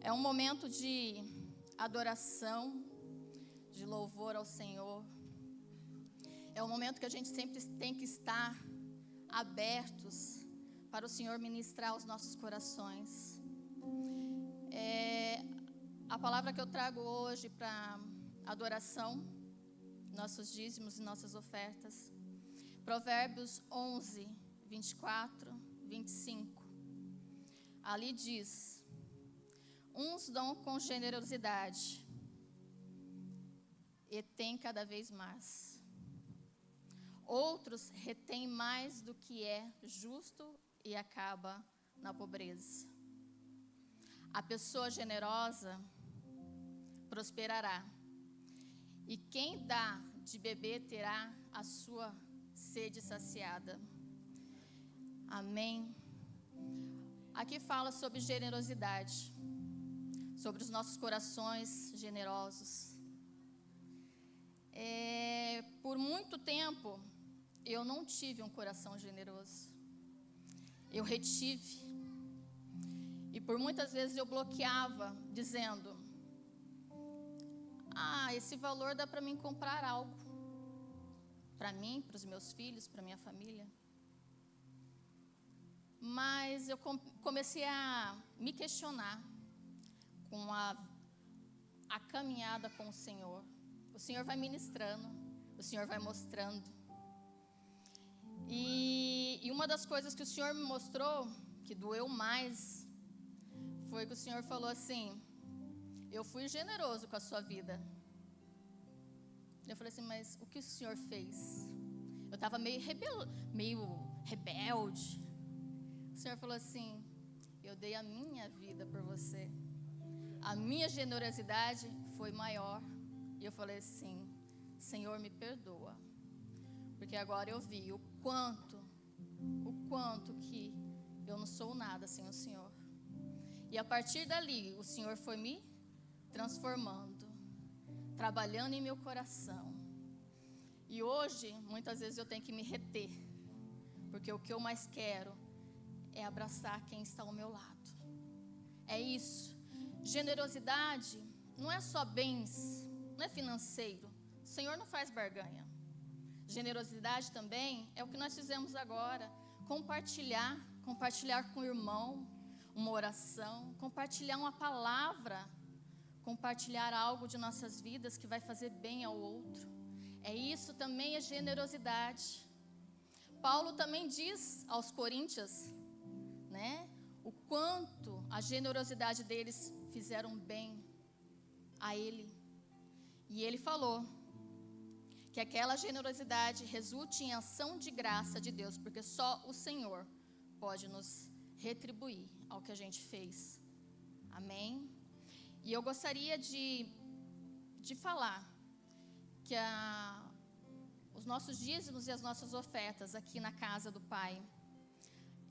É um momento de adoração, de louvor ao Senhor. É um momento que a gente sempre tem que estar abertos para o Senhor ministrar os nossos corações. A palavra que eu trago hoje para adoração, nossos dízimos e nossas ofertas, Provérbios 11, 24, 25. Ali diz: uns dão com generosidade e têm cada vez mais. Outros retêm mais do que é justo e acaba na pobreza. A pessoa generosa prosperará, e quem dá de beber terá a sua sede saciada. Amém. Aqui fala sobre generosidade, sobre os nossos corações generosos. Por muito tempo, eu não tive um coração generoso. Eu retive. E por muitas vezes eu bloqueava, dizendo: esse valor dá para mim comprar algo. Para mim, para os meus filhos, para minha família. Mas eu comecei a me questionar com a caminhada com o Senhor. O Senhor vai ministrando, o Senhor vai mostrando. E uma das coisas que o Senhor me mostrou, que doeu mais, foi que o Senhor falou assim: eu fui generoso com a sua vida. Eu falei assim: mas o que o Senhor fez? Eu estava meio rebelde. O Senhor falou assim: eu dei a minha vida por você. A minha generosidade foi maior. E eu falei assim: Senhor, me perdoa. Porque agora eu vi o quanto que eu não sou nada sem o Senhor. E a partir dali, o Senhor foi me transformando, trabalhando em meu coração. E hoje, muitas vezes eu tenho que me reter, porque o que eu mais quero é abraçar quem está ao meu lado. É isso. Generosidade não é só bens, não é financeiro. O Senhor não faz barganha. Generosidade também é o que nós fizemos agora. Compartilhar com o irmão uma oração, compartilhar uma palavra, compartilhar algo de nossas vidas que vai fazer bem ao outro. Isso também é generosidade. Paulo também diz aos coríntios, o quanto a generosidade deles fizeram bem a ele. E ele falou que aquela generosidade resulte em ação de graça de Deus, porque só o Senhor pode nos retribuir ao que a gente fez. Amém? E eu gostaria de falar que os nossos dízimos e as nossas ofertas aqui na casa do Pai,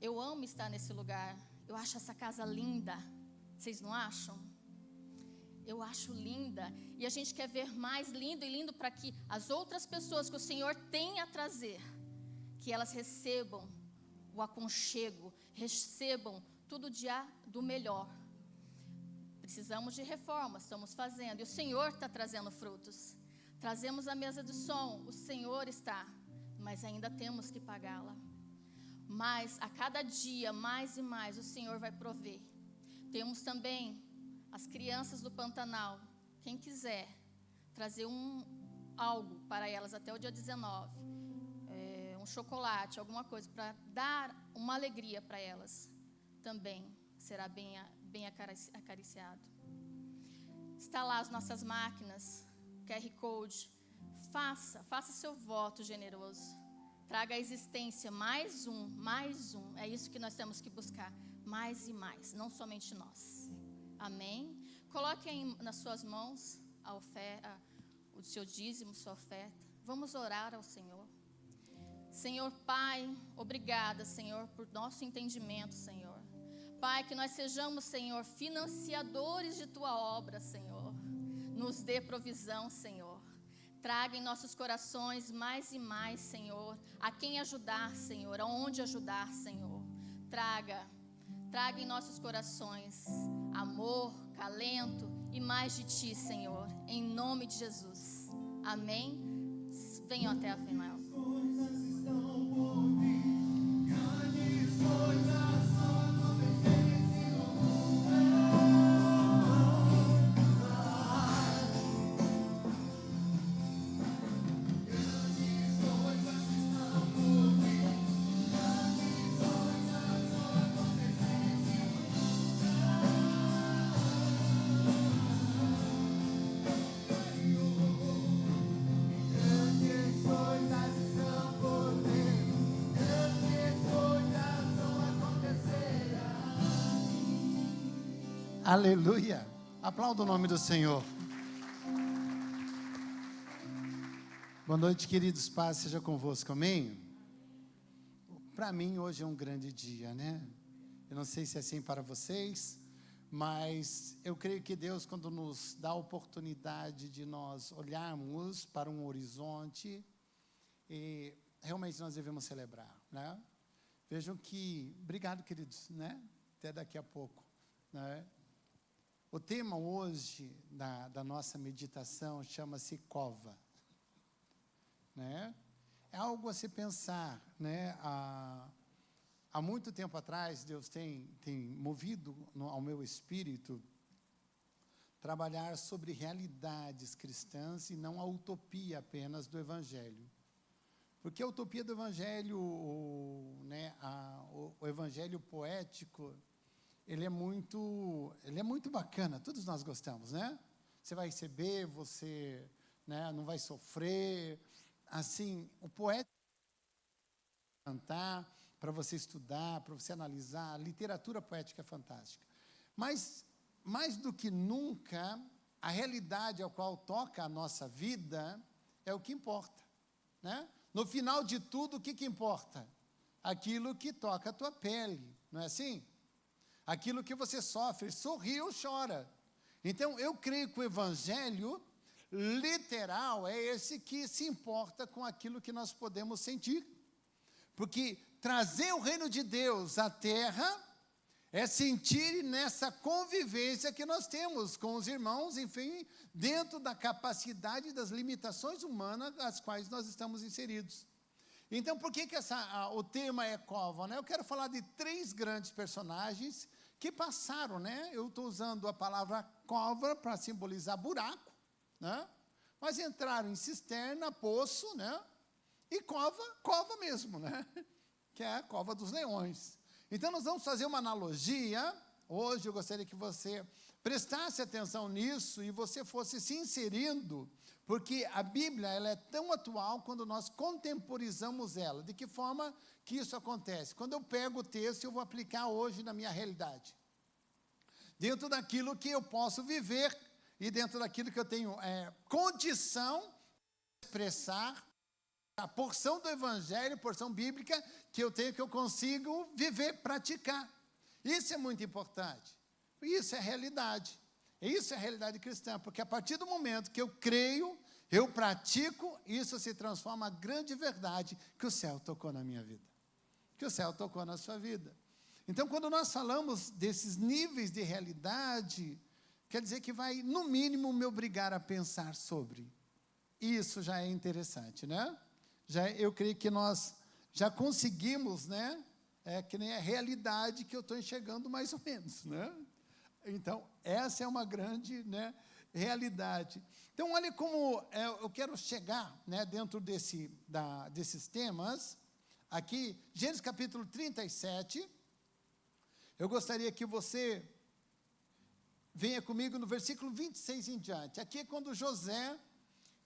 eu amo estar nesse lugar. Eu acho essa casa linda. Vocês não acham? Eu acho linda. E a gente quer ver mais lindo e lindo para que as outras pessoas que o Senhor tem a trazer, que elas recebam o aconchego, recebam tudo do melhor. Precisamos de reforma, estamos fazendo. E o Senhor está trazendo frutos. Trazemos a mesa de som, o Senhor está, mas ainda temos que pagá-la. Mas a cada dia, mais e mais, o Senhor vai prover. Temos também as crianças do Pantanal. Quem quiser trazer algo para elas até o dia 19, um chocolate, alguma coisa para dar uma alegria para elas, também será bem acariciado. Está lá as nossas máquinas, QR Code. Faça seu voto generoso. Traga à existência mais um. É isso que nós temos que buscar. Mais e mais, não somente nós. Amém? Coloque nas suas mãos o seu dízimo, sua oferta. Vamos orar ao Senhor. Senhor Pai, obrigada, Senhor, por nosso entendimento, Senhor. Pai, que nós sejamos, Senhor, financiadores de Tua obra, Senhor. Nos dê provisão, Senhor. Traga em nossos corações mais e mais, Senhor, a quem ajudar, Senhor, aonde ajudar, Senhor. Traga em nossos corações amor, mais de Ti, Senhor, em nome de Jesus. Amém? Venham até a final. Aleluia. Aplauda o nome do Senhor. Boa noite, queridos. Paz seja convosco. Amém? Para mim, hoje é um grande dia, né? Eu não sei se é assim para vocês, mas eu creio que Deus, quando nos dá a oportunidade de nós olharmos para um horizonte, realmente nós devemos celebrar, né? Vejam que, obrigado, queridos, né? Até daqui a pouco, né? O tema hoje da nossa meditação chama-se cova, né? É algo a se pensar, né? Há muito tempo atrás, Deus tem movido ao meu espírito trabalhar sobre realidades cristãs e não a utopia apenas do Evangelho. Porque a utopia do Evangelho, o Evangelho poético, ele é muito bacana, todos nós gostamos, né? Você vai receber, você, né, não vai sofrer. Assim, o poeta cantar, para você estudar, para você analisar, a literatura poética é fantástica. Mas, mais do que nunca, a realidade ao qual toca a nossa vida é o que importa, né? No final de tudo, o que importa? Aquilo que toca a tua pele, não é assim? Aquilo que você sofre, sorri ou chora. Então, eu creio que o Evangelho literal é esse que se importa com aquilo que nós podemos sentir. Porque trazer o reino de Deus à terra é sentir nessa convivência que nós temos com os irmãos, enfim, dentro da capacidade das limitações humanas às quais nós estamos inseridos. Então, por que o tema é cova, né? Eu quero falar de 3 grandes personagens que passaram, né? Eu estou usando a palavra cova para simbolizar buraco, né? Mas entraram em cisterna, poço, né? E cova mesmo, né? Que é a cova dos leões. Então, nós vamos fazer uma analogia. Hoje, eu gostaria que você prestasse atenção nisso e você fosse se inserindo, porque a Bíblia ela é tão atual quando nós contemporizamos ela. De que forma que isso acontece? Quando eu pego o texto, eu vou aplicar hoje na minha realidade. Dentro daquilo que eu posso viver e dentro daquilo que eu tenho condição de expressar, a porção do Evangelho, porção bíblica, que eu tenho, que eu consigo viver, praticar. Isso é muito importante. Isso é realidade. Isso é a realidade cristã, porque a partir do momento que eu creio, eu pratico, isso se transforma em grande verdade que o céu tocou na minha vida, que o céu tocou na sua vida. Então, quando nós falamos desses níveis de realidade, quer dizer que vai, no mínimo, me obrigar a pensar sobre. Isso já é interessante, né? Eu creio que nós já conseguimos, né? Que nem a realidade que eu estou enxergando mais ou menos, né? Então, essa é uma grande, né, realidade. Então, olha como eu quero chegar, né, dentro desses temas. Aqui, Gênesis capítulo 37. Eu gostaria que você venha comigo no versículo 26 em diante. Aqui é quando José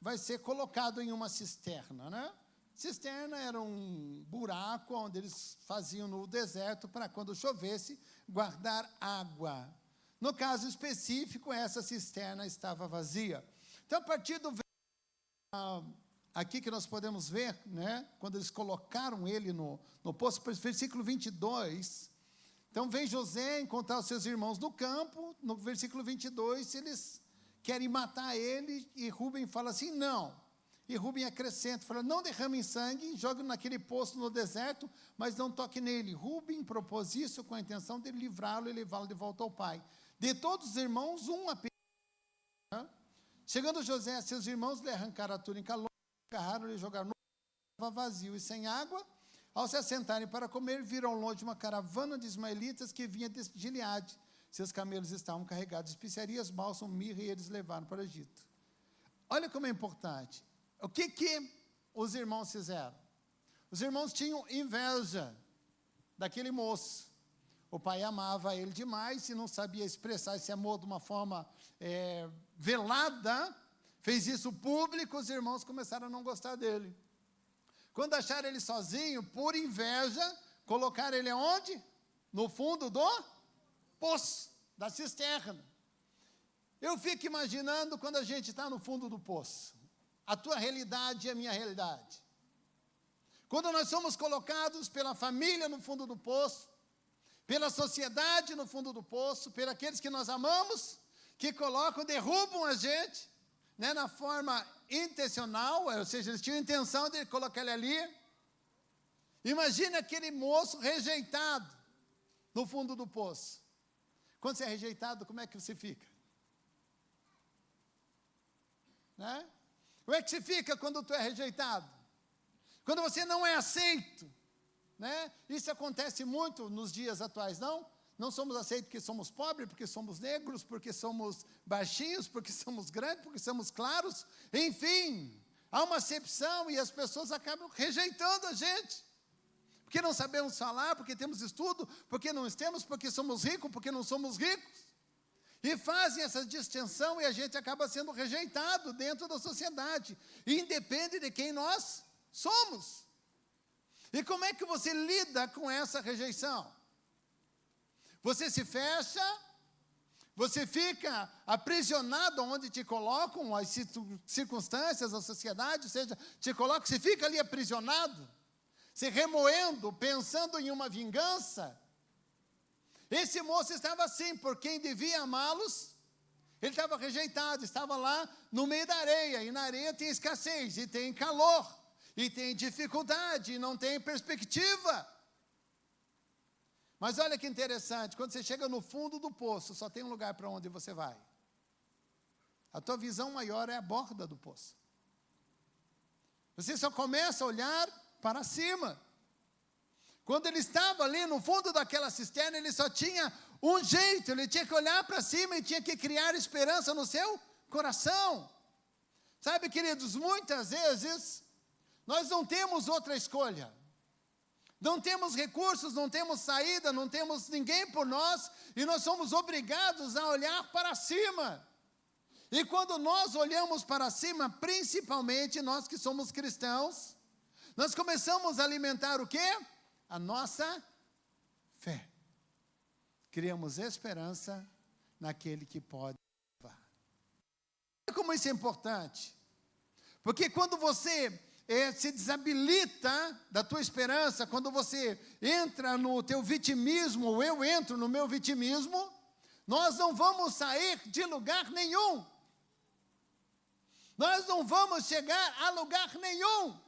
vai ser colocado em uma cisterna, né? Cisterna era um buraco onde eles faziam no deserto para, quando chovesse, guardar água. No caso específico, essa cisterna estava vazia. Então, a partir do aqui que nós podemos ver, né, quando eles colocaram ele no poço, versículo 22, então vem José encontrar os seus irmãos no campo, no versículo 22, eles querem matar ele, e Rúben fala assim, não. E Rúben acrescenta, fala, não derramem sangue, jogue naquele poço no deserto, mas não toque nele. Rúben propôs isso com a intenção de livrá-lo e levá-lo de volta ao pai. De todos os irmãos, um apenas Chegando José, seus irmãos lhe arrancaram a túnica longa, agarraram e jogaram no estava vazio e sem água. Ao se assentarem para comer, viram ao longe uma caravana de ismaelitas que vinha de Gileade. Seus camelos estavam carregados de especiarias, bálsamo, mirra, e eles levaram para o Egito. Olha como é importante. O que os irmãos fizeram? Os irmãos tinham inveja daquele moço. O pai amava ele demais e não sabia expressar esse amor de uma forma velada. Fez isso público, os irmãos começaram a não gostar dele. Quando acharam ele sozinho, por inveja, colocaram ele aonde? No fundo do poço, da cisterna. Eu fico imaginando quando a gente está no fundo do poço. A tua realidade é a minha realidade. Quando nós somos colocados pela família no fundo do poço, pela sociedade no fundo do poço, por aqueles que nós amamos, que colocam, derrubam a gente, né, na forma intencional, ou seja, eles tinham a intenção de colocar ele ali. Imagina aquele moço rejeitado no fundo do poço. Quando você é rejeitado, como é que você fica? Né? Como é que você fica quando tu é rejeitado? Quando você não é aceito, né? Isso acontece muito nos dias atuais, não? Não somos aceitos porque somos pobres, porque somos negros, porque somos baixinhos, porque somos grandes, porque somos claros. Enfim, há uma acepção e as pessoas acabam rejeitando a gente. Porque não sabemos falar, porque temos estudo, porque não temos, porque somos ricos, porque não somos ricos. E fazem essa distinção e a gente acaba sendo rejeitado dentro da sociedade. E independe de quem nós somos. E como é que você lida com essa rejeição? Você se fecha, você fica aprisionado onde te colocam as circunstâncias, a sociedade, ou seja, te coloca, você fica ali aprisionado, se remoendo, pensando em uma vingança. Esse moço estava assim, por quem devia amá-los, ele estava rejeitado, estava lá no meio da areia, e na areia tem escassez, e tem calor, e tem dificuldade, e não tem perspectiva. Mas olha que interessante, quando você chega no fundo do poço, só tem um lugar para onde você vai. A tua visão maior é a borda do poço. Você só começa a olhar para cima. Quando ele estava ali no fundo daquela cisterna, ele só tinha um jeito, ele tinha que olhar para cima e tinha que criar esperança no seu coração. Sabe, queridos, muitas vezes, nós não temos outra escolha. Não temos recursos, não temos saída, não temos ninguém por nós, e nós somos obrigados a olhar para cima. E quando nós olhamos para cima, principalmente nós que somos cristãos, nós começamos a alimentar o quê? A nossa fé. Criamos esperança naquele que pode salvar. Olha como isso é importante. Porque quando você se desabilita da tua esperança, quando você entra no teu vitimismo, ou eu entro no meu vitimismo, nós não vamos sair de lugar nenhum. Nós não vamos chegar a lugar nenhum.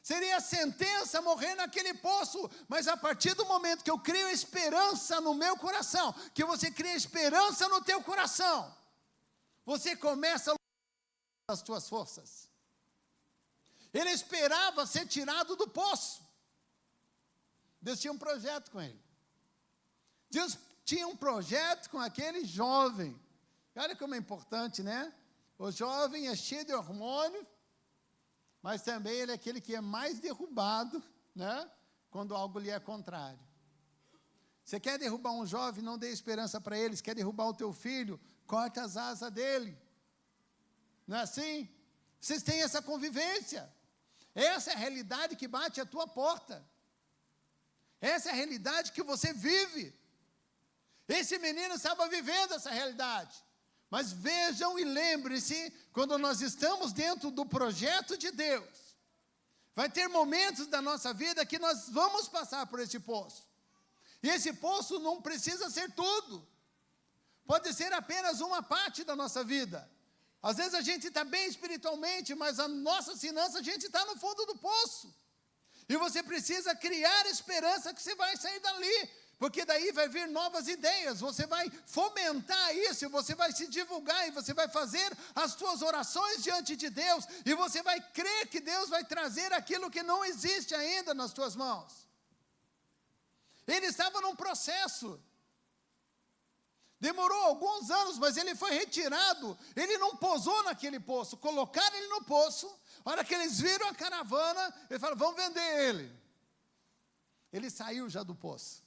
Seria sentença morrer naquele poço, mas a partir do momento que eu crio esperança no meu coração, que você cria esperança no teu coração, você começa a lutar as tuas forças. Ele esperava ser tirado do poço. Deus tinha um projeto com ele. Deus tinha um projeto com aquele jovem. E olha como é importante, né? O jovem é cheio de hormônio, mas também ele é aquele que é mais derrubado, né? Quando algo lhe é contrário. Você quer derrubar um jovem, não dê esperança para ele. Você quer derrubar o teu filho, corta as asas dele. Não é assim? Vocês têm essa convivência. Essa é a realidade que bate à tua porta. Essa é a realidade que você vive. Esse menino estava vivendo essa realidade. Mas vejam e lembrem-se, quando nós estamos dentro do projeto de Deus, vai ter momentos da nossa vida que nós vamos passar por esse poço. E esse poço não precisa ser tudo. Pode ser apenas uma parte da nossa vida. Às vezes a gente está bem espiritualmente, mas a nossa finança, a gente está no fundo do poço. E você precisa criar esperança que você vai sair dali. Porque daí vai vir novas ideias, você vai fomentar isso, você vai se divulgar e você vai fazer as suas orações diante de Deus, e você vai crer que Deus vai trazer aquilo que não existe ainda nas tuas mãos. Ele estava num processo, demorou alguns anos, mas ele foi retirado, ele não posou naquele poço, colocaram ele no poço, a hora que eles viram a caravana, ele falou, vamos vender ele. Ele saiu já do poço,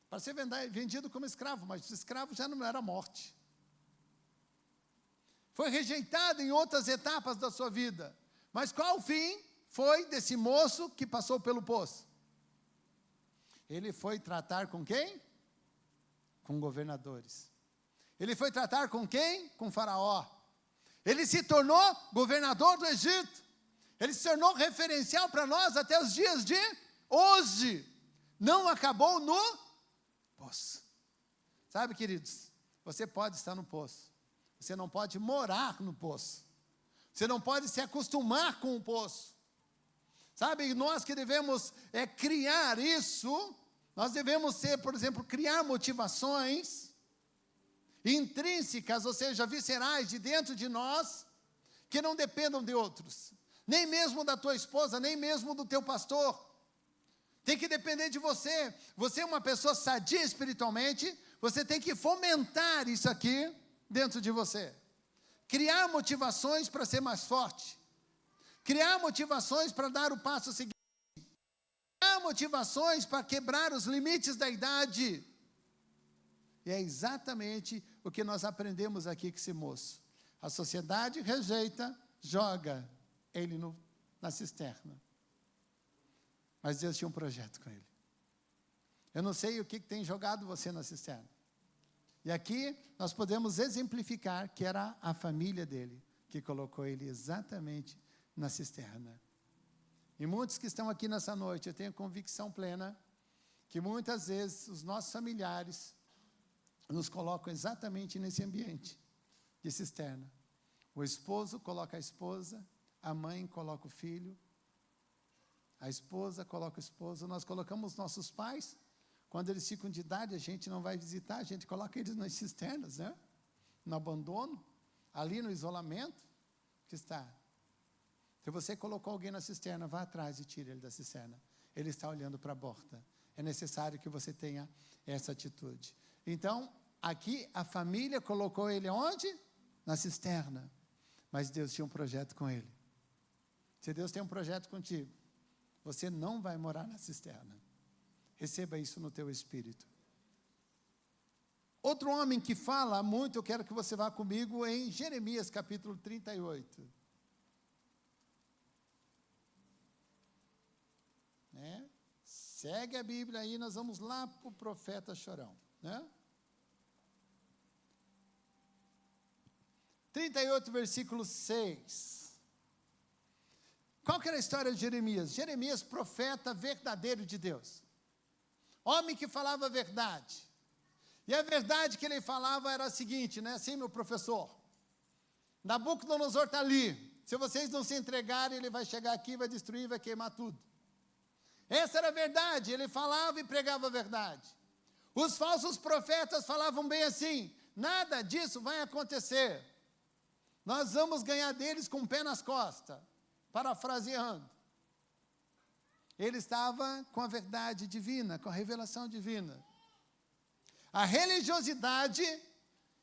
para ser vendido como escravo, mas escravo já não era morte. Foi rejeitado em outras etapas da sua vida, mas qual o fim foi desse moço que passou pelo poço? Ele foi tratar com quem? Com governadores. Ele foi tratar com quem? Com Faraó. Ele se tornou governador do Egito. Ele se tornou referencial para nós até os dias de hoje. Não acabou no poço. Sabe, queridos, você pode estar no poço. Você não pode morar no poço. Você não pode se acostumar com o poço. Sabe, nós que devemos criar isso, nós devemos ser, por exemplo, criar motivações intrínsecas, ou seja, viscerais de dentro de nós, que não dependam de outros, nem mesmo da tua esposa, nem mesmo do teu pastor. Tem que depender de você. Você é uma pessoa sadia espiritualmente, você tem que fomentar isso aqui dentro de você. Criar motivações para ser mais forte. Criar motivações para dar o passo seguinte. Criar motivações para quebrar os limites da idade. E é exatamente o que nós aprendemos aqui com esse moço. A sociedade rejeita, joga ele na cisterna. Mas Deus tinha um projeto com ele. Eu não sei o que tem jogado você na cisterna. E aqui nós podemos exemplificar que era a família dele que colocou ele exatamente na cisterna. E muitos que estão aqui nessa noite, eu tenho convicção plena que muitas vezes os nossos familiares nos colocam exatamente nesse ambiente de cisterna. O esposo coloca a esposa, a mãe coloca o filho, a esposa coloca o esposo, nós colocamos nossos pais, quando eles ficam de idade, a gente não vai visitar, a gente coloca eles nas cisternas, né? No abandono, ali no isolamento, que está. Se você colocou alguém na cisterna, vá atrás e tire ele da cisterna. Ele está olhando para a porta. É necessário que você tenha essa atitude. Então, aqui a família colocou ele onde? Na cisterna. Mas Deus tinha um projeto com ele. Se Deus tem um projeto contigo, você não vai morar na cisterna. Receba isso no teu espírito. Outro homem que fala muito, eu quero que você vá comigo em Jeremias capítulo 38. Segue a Bíblia aí, nós vamos lá para o profeta chorão, né? 38, versículo 6. Qual que era a história de Jeremias? Jeremias, profeta verdadeiro de Deus. Homem que falava a verdade. E a verdade que ele falava era a seguinte, né? Assim, meu professor, Nabucodonosor está ali. Se vocês não se entregarem, ele vai chegar aqui, vai destruir, vai queimar tudo. Essa era a verdade, ele falava e pregava a verdade. Os falsos profetas falavam bem assim, nada disso vai acontecer. Nós vamos ganhar deles com o pé nas costas, parafraseando. Ele estava com a verdade divina, com a revelação divina. A religiosidade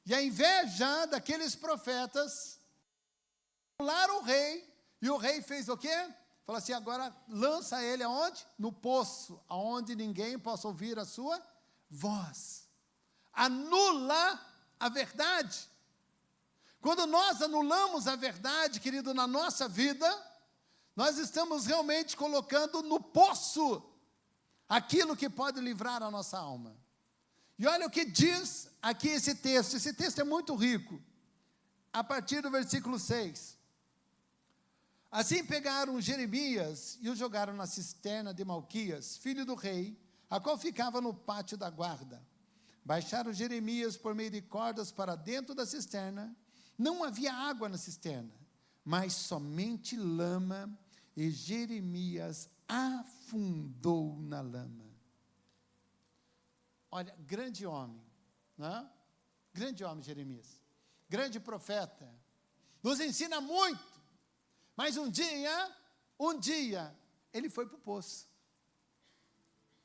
e a inveja daqueles profetas anularam o rei, e o rei fez o quê? Falou assim, agora lança ele aonde? No poço, aonde ninguém possa ouvir a sua voz. Anula a verdade. Quando nós anulamos a verdade, querido, na nossa vida, nós estamos realmente colocando no poço aquilo que pode livrar a nossa alma. E olha o que diz aqui esse texto é muito rico. A partir do versículo 6. Assim pegaram Jeremias e o jogaram na cisterna de Malquias, filho do rei, a qual ficava no pátio da guarda. Baixaram Jeremias por meio de cordas para dentro da cisterna. Não havia água na cisterna, mas somente lama, e Jeremias afundou na lama. Olha, grande homem, né? Grande homem, Jeremias. Grande profeta. Nos ensina muito. Mas um dia, ele foi para o poço.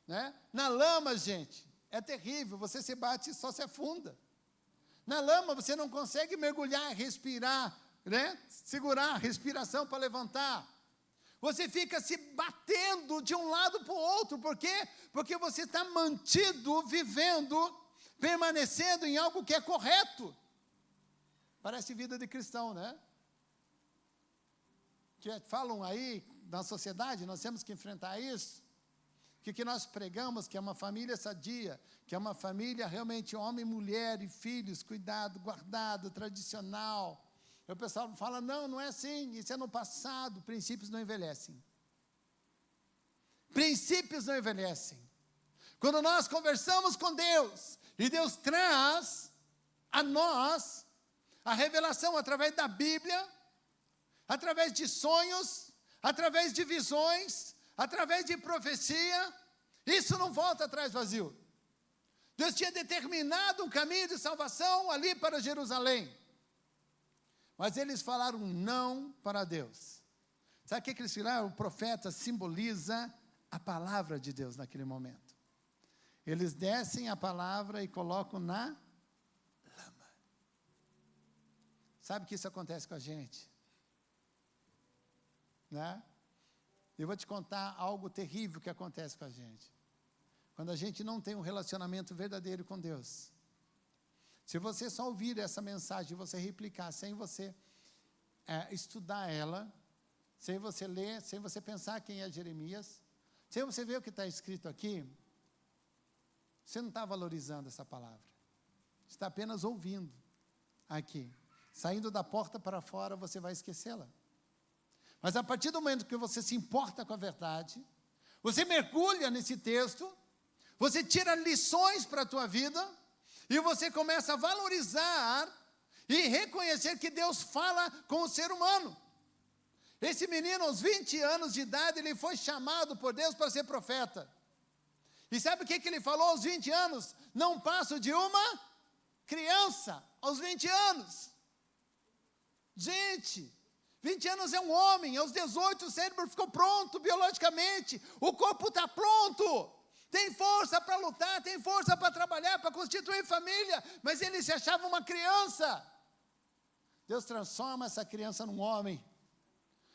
Né? Na lama, gente, é terrível. Você se bate e só se afunda. Na lama, você não consegue mergulhar, respirar, né? Segurar a respiração para levantar. Você fica se batendo de um lado para o outro. Por quê? Porque você está mantido, vivendo, permanecendo em algo que é correto. Parece vida de cristão, né? Que falam aí, na sociedade, nós temos que enfrentar isso. Que o que nós pregamos, que é uma família sadia, que é uma família realmente homem, mulher e filhos, cuidado, guardado, tradicional. O pessoal fala, não é assim, isso é no passado, princípios não envelhecem. Princípios não envelhecem. Quando nós conversamos com Deus, e Deus traz a nós a revelação através da Bíblia, através de sonhos, através de visões, através de profecia, isso não volta atrás vazio. Deus tinha determinado um caminho de salvação ali para Jerusalém. Mas eles falaram não para Deus. Sabe o que eles falaram? O profeta simboliza a palavra de Deus naquele momento. Eles descem a palavra e colocam na lama. Sabe que isso acontece com a gente? Né? Eu vou te contar algo terrível que acontece com a gente. Quando a gente não tem um relacionamento verdadeiro com Deus. Se você só ouvir essa mensagem, você replicar, sem você estudar ela, sem você ler, sem você pensar quem é Jeremias, sem você ver o que está escrito aqui, você não está valorizando essa palavra. Você está apenas ouvindo aqui. Saindo da porta para fora, você vai esquecê-la. Mas a partir do momento que você se importa com a verdade, você mergulha nesse texto, você tira lições para a tua vida, e você começa a valorizar e reconhecer que Deus fala com o ser humano. Esse menino, aos 20 anos de idade, ele foi chamado por Deus para ser profeta. E sabe o que ele falou aos 20 anos? Não passo de uma criança, aos 20 anos. Gente, 20 anos é um homem, aos 18 o cérebro ficou pronto biologicamente, o corpo está pronto. Tem força para lutar, tem força para trabalhar, para constituir família, mas ele se achava uma criança. Deus transforma essa criança num homem.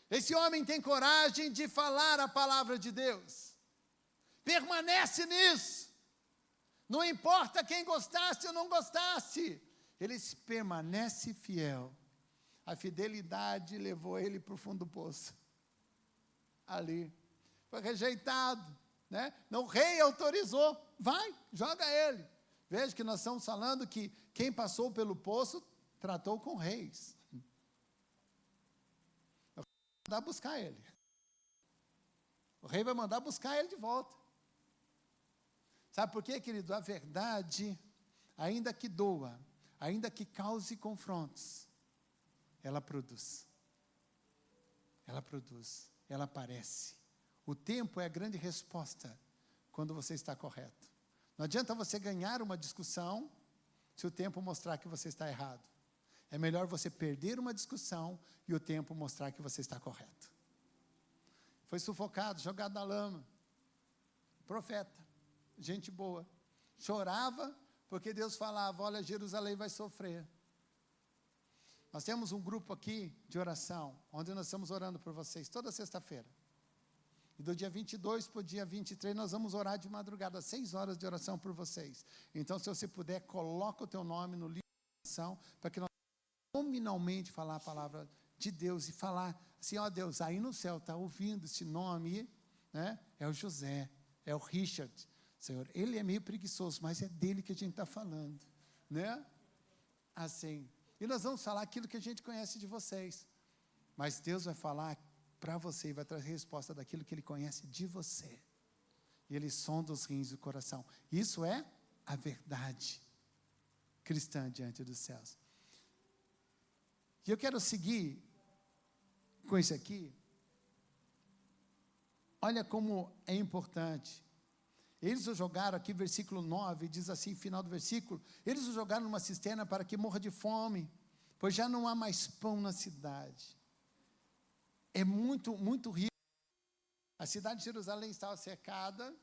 Esse homem tem coragem de falar a palavra de Deus. Permanece nisso. Não importa quem gostasse ou não gostasse, ele permanece fiel. A fidelidade levou ele para o fundo do poço. Ali. Foi rejeitado. Né? Não, o rei autorizou, vai, joga ele. Veja que nós estamos falando que quem passou pelo poço tratou com reis. O rei vai mandar buscar ele. O rei vai mandar buscar ele de volta. Sabe por quê, querido? A verdade, ainda que doa, ainda que cause confrontos, ela produz. Ela produz, ela aparece. O tempo é a grande resposta quando você está correto. Não adianta você ganhar uma discussão se o tempo mostrar que você está errado. É melhor você perder uma discussão e o tempo mostrar que você está correto. Foi sufocado, jogado na lama. Profeta, gente boa. Chorava porque Deus falava, olha, Jerusalém vai sofrer. Nós temos um grupo aqui de oração, onde nós estamos orando por vocês toda sexta-feira. E do dia 22 para o dia 23, nós vamos orar de madrugada, 6 horas de oração por vocês. Então, se você puder, coloca o teu nome no livro de oração, para que nós nominalmente falar a palavra de Deus e falar assim, ó Deus, aí no céu está ouvindo esse nome, né? É o José, é o Richard. Senhor, ele é meio preguiçoso, mas é dele que a gente está falando, né? Assim. E nós vamos falar aquilo que a gente conhece de vocês. Mas Deus vai falar para você e vai trazer resposta daquilo que Ele conhece de você. E Ele sonda os rins do coração. Isso é a verdade cristã diante dos céus. E eu quero seguir com isso aqui. Olha como é importante. Eles o jogaram, aqui versículo 9, diz assim, final do versículo, eles o jogaram numa cisterna para que morra de fome, pois já não há mais pão na cidade. É muito, muito rico. A cidade de Jerusalém estava cercada.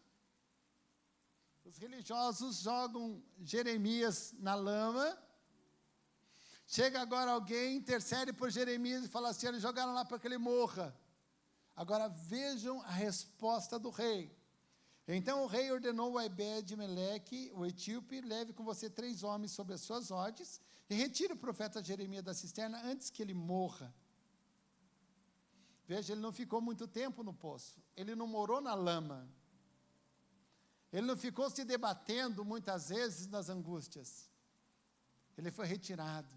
Os religiosos jogam Jeremias na lama. Chega agora alguém, intercede por Jeremias e fala assim, eles jogaram lá para que ele morra. Agora vejam a resposta do rei. Então o rei ordenou a Ebed-Meleque, o etíope, leve com você 3 homens sobre as suas ordens e retire o profeta Jeremias da cisterna antes que ele morra. Veja, ele não ficou muito tempo no poço, ele não morou na lama, ele não ficou se debatendo muitas vezes nas angústias, ele foi retirado.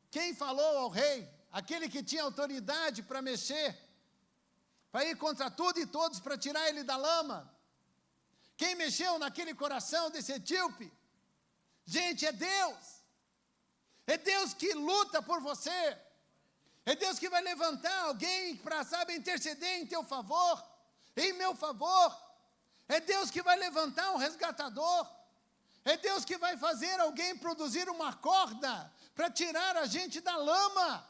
Quem falou ao rei? Aquele que tinha autoridade para mexer, para ir contra tudo e todos, para tirar ele da lama. Quem mexeu naquele coração desse etíope? Gente, é Deus. É Deus que luta por você. É Deus que vai levantar alguém para, sabe, interceder em teu favor, em meu favor. É Deus que vai levantar um resgatador. É Deus que vai fazer alguém produzir uma corda para tirar a gente da lama.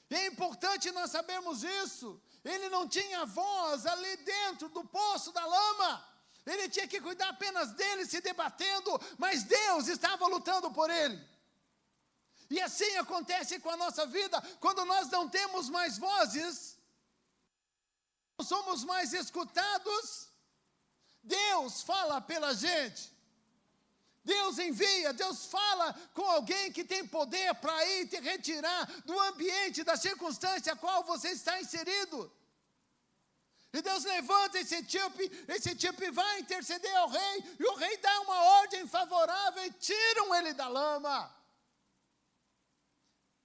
E é importante nós sabermos isso. Ele não tinha voz ali dentro do poço da lama. Ele tinha que cuidar apenas dele, se debatendo, mas Deus estava lutando por ele. E assim acontece com a nossa vida, quando nós não temos mais vozes, não somos mais escutados, Deus fala pela gente. Deus envia, Deus fala com alguém que tem poder para ir te retirar do ambiente, da circunstância a qual você está inserido. E Deus levanta esse etíope vai interceder ao rei, e o rei dá uma ordem favorável e tiram ele da lama.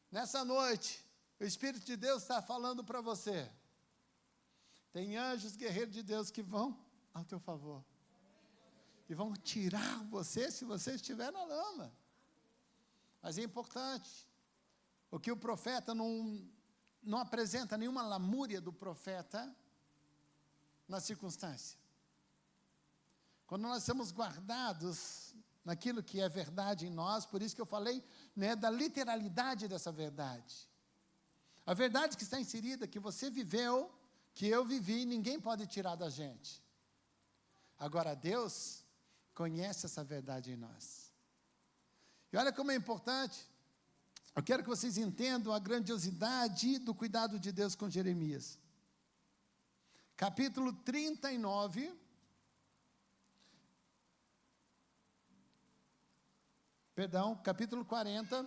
Nessa noite, o Espírito de Deus está falando para você. Tem anjos guerreiros de Deus que vão ao teu favor. E vão tirar você se você estiver na lama. Mas é importante, o que o profeta não apresenta nenhuma lamúria do profeta na circunstância. Quando nós somos guardados naquilo que é verdade em nós, por isso que eu falei, né, da literalidade dessa verdade. A verdade que está inserida, que você viveu, que eu vivi, ninguém pode tirar da gente. Agora Deus conhece essa verdade em nós. E olha como é importante. Eu quero que vocês entendam a grandiosidade do cuidado de Deus com Jeremias. Capítulo 39. Perdão, capítulo 40.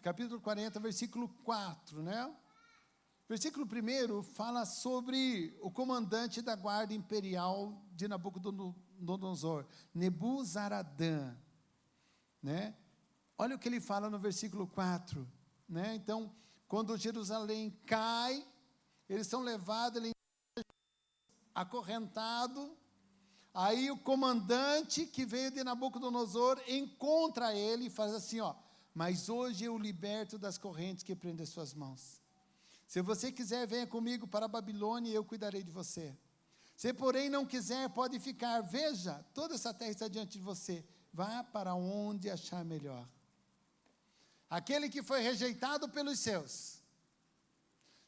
Capítulo 40, versículo 4, né? Versículo 1 fala sobre o comandante da guarda imperial de Nabucodonosor, Nebuzaradã, né? Olha o que ele fala no versículo 4, né? Então, quando Jerusalém cai, eles são levados, ele acorrentado, aí o comandante que veio de Nabucodonosor encontra ele e faz assim, ó, mas hoje eu o liberto das correntes que prendem as suas mãos. Se você quiser, venha comigo para a Babilônia e eu cuidarei de você. Se porém não quiser, pode ficar. Veja, toda essa terra está diante de você. Vá para onde achar melhor. Aquele que foi rejeitado pelos seus.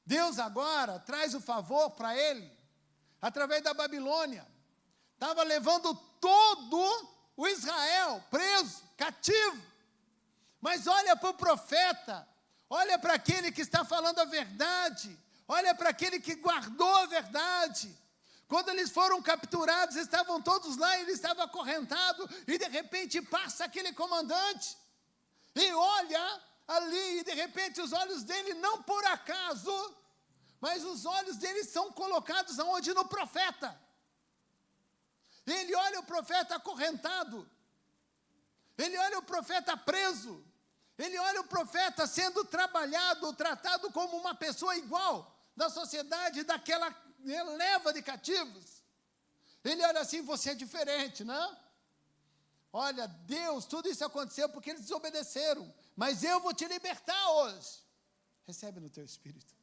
Deus agora traz o favor para ele, através da Babilônia. Estava levando todo o Israel preso, cativo. Mas olha para o profeta. Olha para aquele que está falando a verdade. Olha para aquele que guardou a verdade. Quando eles foram capturados, estavam todos lá, ele estava acorrentado, e de repente passa aquele comandante, e olha ali, e de repente os olhos dele, não por acaso, mas os olhos dele são colocados aonde? No profeta. Ele olha o profeta acorrentado, ele olha o profeta preso, ele olha o profeta sendo trabalhado, tratado como uma pessoa igual da sociedade, daquela leva de cativos. Ele olha assim, você é diferente, não? Olha, Deus, tudo isso aconteceu porque eles desobedeceram, mas eu vou te libertar hoje. Recebe no teu espírito.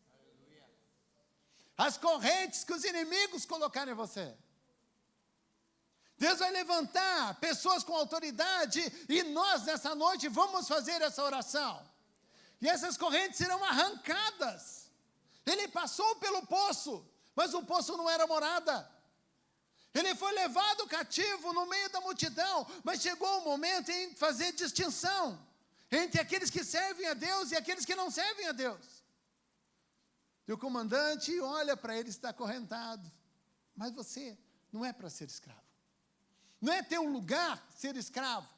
as correntes que os inimigos colocaram em você. Deus vai levantar pessoas com autoridade e nós, nessa noite, vamos fazer essa oração. E essas correntes serão arrancadas. Ele passou pelo poço, mas o poço não era morada. Ele foi levado cativo no meio da multidão, mas chegou o momento em fazer distinção entre aqueles que servem a Deus e aqueles que não servem a Deus. E o comandante olha para ele e está acorrentado. Mas você não é para ser escravo. Não é ter um lugar ser escravo.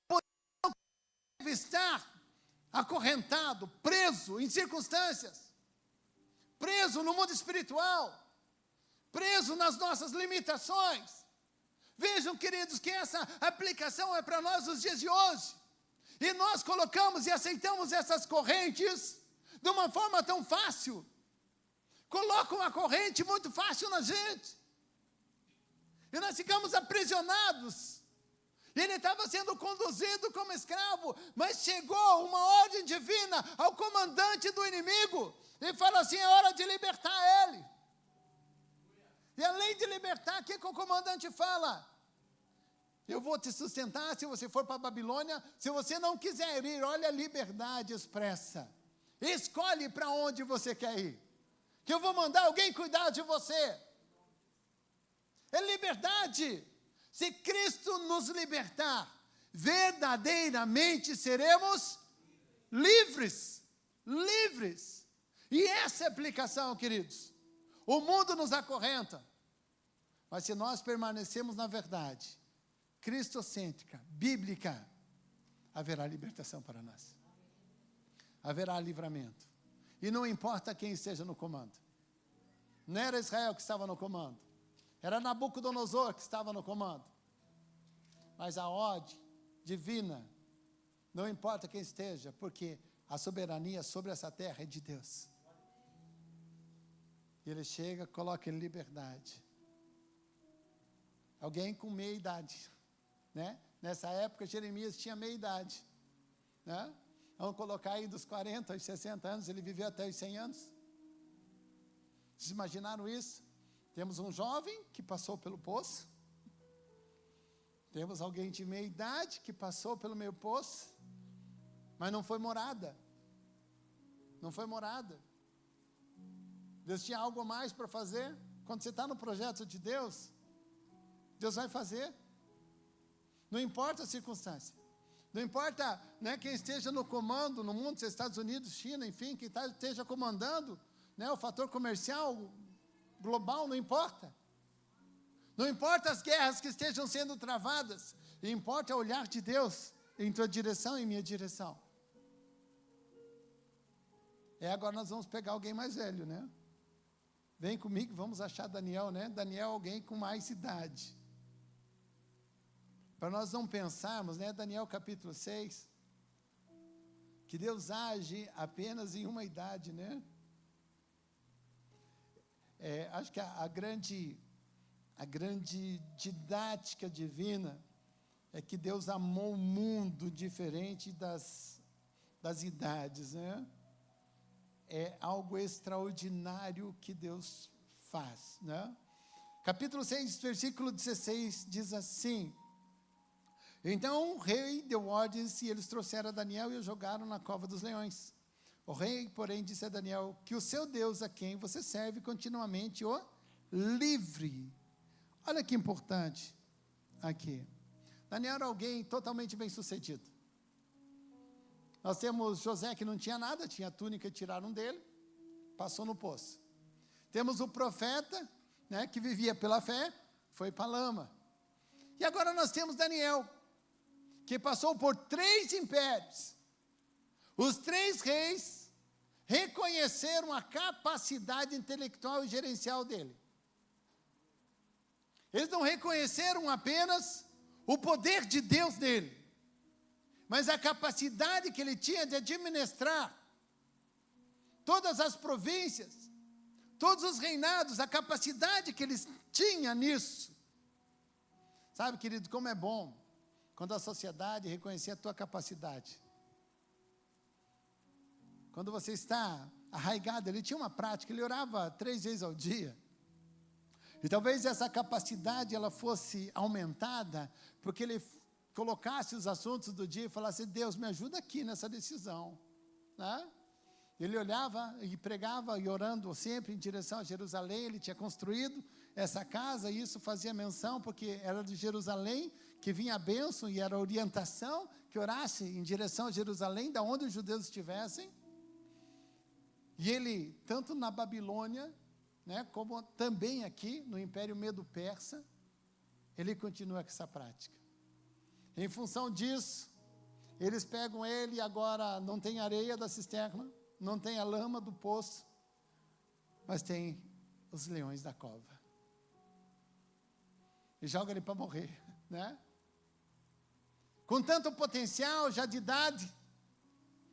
Você não deve estar acorrentado, preso em circunstâncias, preso no mundo espiritual, preso nas nossas limitações. Vejam, queridos, que essa aplicação é para nós nos dias de hoje. E nós colocamos e aceitamos essas correntes de uma forma tão fácil. Colocam uma corrente muito fácil na gente. E nós ficamos aprisionados. Ele estava sendo conduzido como escravo, mas chegou uma ordem divina ao comandante do inimigo. E fala assim, é hora de libertar ele. E além de libertar, o que o comandante fala? Eu vou te sustentar se você for para a Babilônia. Se você não quiser ir, olha a liberdade expressa. Escolhe para onde você quer ir. Que eu vou mandar alguém cuidar de você. É liberdade. Se Cristo nos libertar, verdadeiramente seremos livres. Livres. E essa é a aplicação, queridos. O mundo nos acorrenta. Mas se nós permanecemos na verdade, cristocêntrica, bíblica, haverá libertação para nós. Haverá livramento. E não importa quem esteja no comando. Não era Israel que estava no comando. Era Nabucodonosor que estava no comando. Mas a ordem divina, não importa quem esteja, porque a soberania sobre essa terra é de Deus. Ele chega, coloca em liberdade. Alguém com meia idade, né? Nessa época, Jeremias tinha meia idade, né? Vamos colocar aí dos 40 aos 60 anos, ele viveu até os 100 anos. Vocês imaginaram isso? Temos um jovem que passou pelo poço. Temos alguém de meia idade que passou pelo meio poço, mas não foi morada. Não foi morada. Deus tinha algo a mais para fazer. Quando você está no projeto de Deus, Deus vai fazer. Não importa a circunstância. Não importa, né, quem esteja no comando no mundo, se Estados Unidos, China, enfim, quem esteja comandando, né, o fator comercial global, não importa. Não importa as guerras que estejam sendo travadas. Importa o olhar de Deus em tua direção e em minha direção. Agora nós vamos pegar alguém mais velho, né? Vem comigo, vamos achar Daniel, né? Daniel é alguém com mais idade. Para nós não pensarmos, né? Daniel capítulo 6, que Deus age apenas em uma idade, né? Acho que a grande didática divina é que Deus amou o mundo diferente das idades, né? É algo extraordinário que Deus faz, né? Capítulo 6, versículo 16, diz assim: então o rei deu ordens e eles trouxeram a Daniel e o jogaram na cova dos leões. O rei, porém, disse a Daniel que o seu Deus, a quem você serve continuamente, o livre. Olha que importante aqui. Daniel era alguém totalmente bem-sucedido. Nós temos José, que não tinha nada, tinha túnica, tiraram dele, passou no poço. Temos o profeta, né, que vivia pela fé, foi para a lama. E agora nós temos Daniel, que passou por 3 impérios. Os 3 reis reconheceram a capacidade intelectual e gerencial dele. Eles não reconheceram apenas o poder de Deus nele, mas a capacidade que ele tinha de administrar todas as províncias, todos os reinados, a capacidade que ele tinha nisso. Sabe, querido, como é bom quando a sociedade reconhecer a tua capacidade. Quando você está arraigado, ele tinha uma prática, ele orava 3 vezes ao dia. E talvez essa capacidade ela fosse aumentada, porque ele colocasse os assuntos do dia e falasse: Deus, me ajuda aqui nessa decisão, né? Ele olhava e pregava e orando sempre em direção a Jerusalém. Ele tinha construído essa casa e isso fazia menção, porque era de Jerusalém que vinha a bênção e era a orientação que orasse em direção a Jerusalém, da onde os judeus estivessem. E ele, tanto na Babilônia, né, como também aqui no Império Medo-Persa, ele continua com essa prática. Em função disso, eles pegam ele e agora não tem areia da cisterna, não tem a lama do poço, mas tem os leões da cova. E joga ele para morrer, né? Com tanto potencial, já de idade,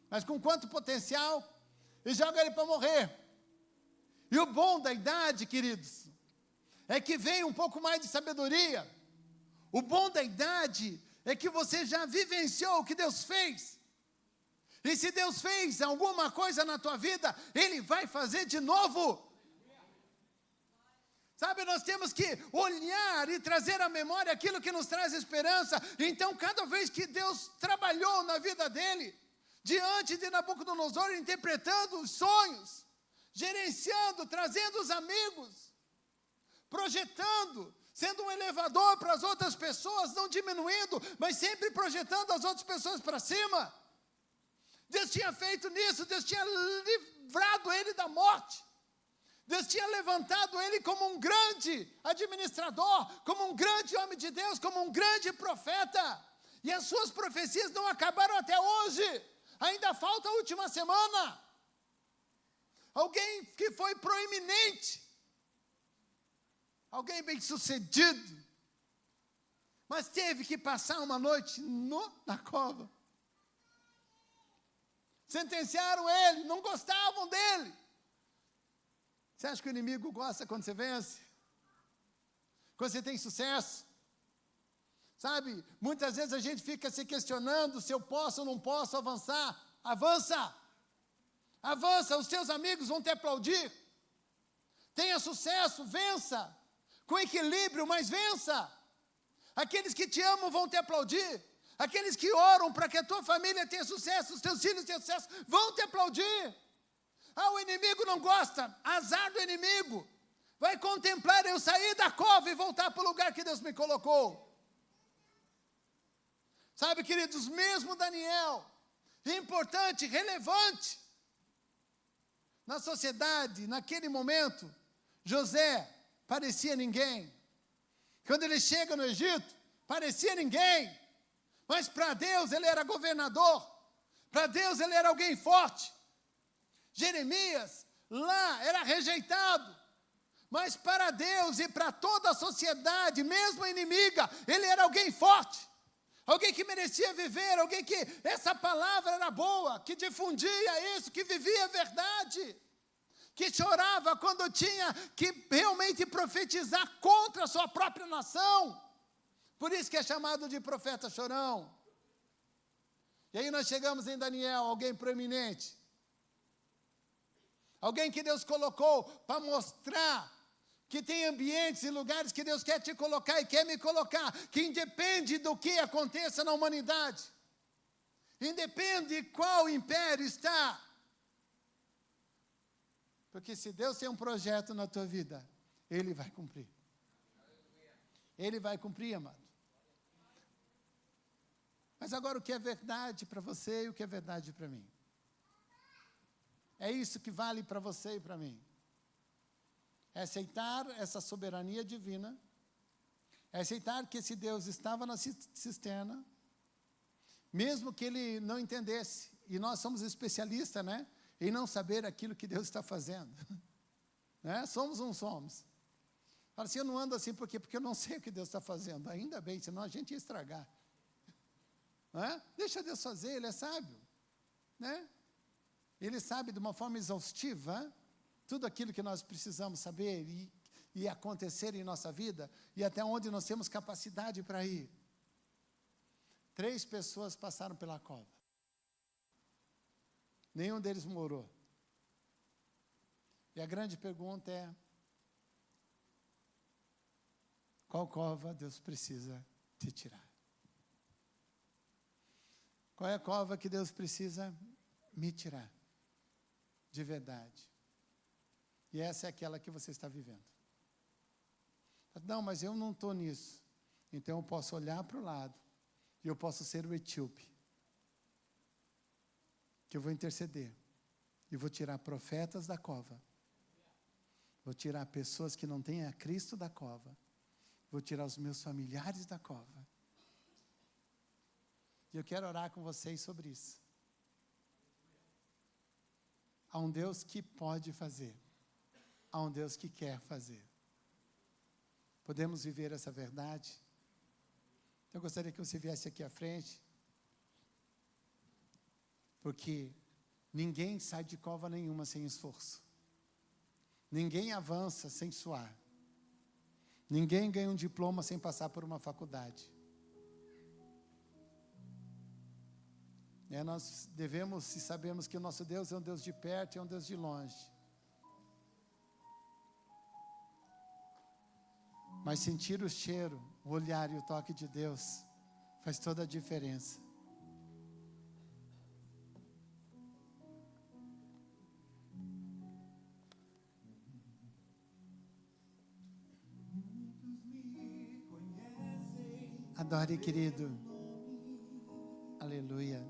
mas com quanto potencial, e joga ele para morrer. E o bom da idade, queridos, é que vem um pouco mais de sabedoria. O bom da idade é que você já vivenciou o que Deus fez. E se Deus fez alguma coisa na tua vida, Ele vai fazer de novo. Sabe, nós temos que olhar e trazer à memória aquilo que nos traz esperança. Então, cada vez que Deus trabalhou na vida dele, diante de Nabucodonosor, interpretando os sonhos, gerenciando, trazendo os amigos, projetando, sendo um elevador para as outras pessoas, não diminuindo, mas sempre projetando as outras pessoas para cima. Deus tinha feito nisso, Deus tinha livrado ele da morte. Deus tinha levantado ele como um grande administrador, como um grande homem de Deus, como um grande profeta. E as suas profecias não acabaram até hoje. Ainda falta a última semana. Alguém que foi proeminente. Alguém bem-sucedido. Mas teve que passar uma noite na cova. Sentenciaram ele, não gostavam dele. Você acha que o inimigo gosta quando você vence? Quando você tem sucesso? Sabe, muitas vezes a gente fica se questionando se eu posso ou não posso avançar. Avança! Avança, os teus amigos vão te aplaudir. Tenha sucesso, vença. Com equilíbrio, mas vença. Aqueles que te amam vão te aplaudir. Aqueles que oram para que a tua família tenha sucesso, os teus filhos tenham sucesso, vão te aplaudir. Ah, o inimigo não gosta, azar do inimigo. Vai contemplar eu sair da cova e voltar para o lugar que Deus me colocou. Sabe, queridos, mesmo Daniel, importante, relevante, na sociedade, naquele momento, José parecia ninguém. Quando ele chega no Egito, parecia ninguém. Mas para Deus ele era governador. Para Deus ele era alguém forte. Jeremias, lá, era rejeitado. Mas para Deus e para toda a sociedade, mesmo inimiga, ele era alguém forte. Alguém que merecia viver, alguém que essa palavra era boa, que difundia isso, que vivia a verdade. Que chorava quando tinha que realmente profetizar contra a sua própria nação. Por isso que é chamado de profeta chorão. E aí nós chegamos em Daniel, alguém proeminente. Alguém que Deus colocou para mostrar que tem ambientes e lugares que Deus quer te colocar e quer me colocar, que independe do que aconteça na humanidade, independe qual império está. Porque se Deus tem um projeto na tua vida, Ele vai cumprir. Ele vai cumprir, amado. Mas agora o que é verdade para você e o que é verdade para mim? É isso que vale para você e para mim. É aceitar essa soberania divina, é aceitar que esse Deus estava na cisterna, mesmo que ele não entendesse, e nós somos especialistas, né, em não saber aquilo que Deus está fazendo. Né? Somos ou não somos? Fala assim, eu não ando assim, por quê? Porque eu não sei o que Deus está fazendo. Ainda bem, senão a gente ia estragar. Né? Deixa Deus fazer, Ele é sábio. Né? Ele sabe de uma forma exaustiva tudo aquilo que nós precisamos saber e acontecer em nossa vida e até onde nós temos capacidade para ir. 3 pessoas passaram pela cova. Nenhum deles morou. E a grande pergunta é: qual cova Deus precisa te tirar? Qual é a cova que Deus precisa me tirar? De verdade. E essa é aquela que você está vivendo. Não, mas eu não estou nisso. Então eu posso olhar para o lado e eu posso ser o etíope, que eu vou interceder e vou tirar profetas da cova, vou tirar pessoas que não têm a Cristo da cova, vou tirar os meus familiares da cova. E eu quero orar com vocês sobre isso. Há um Deus que pode fazer, há um Deus que quer fazer. Podemos viver essa verdade? Eu gostaria que você viesse aqui à frente, porque ninguém sai de cova nenhuma sem esforço. Ninguém avança sem suar. Ninguém ganha um diploma sem passar por uma faculdade. Nós devemos, e sabemos que o nosso Deus é um Deus de perto e é um Deus de longe. Mas sentir o cheiro, o olhar e o toque de Deus faz toda a diferença. Adore, querido. Aleluia.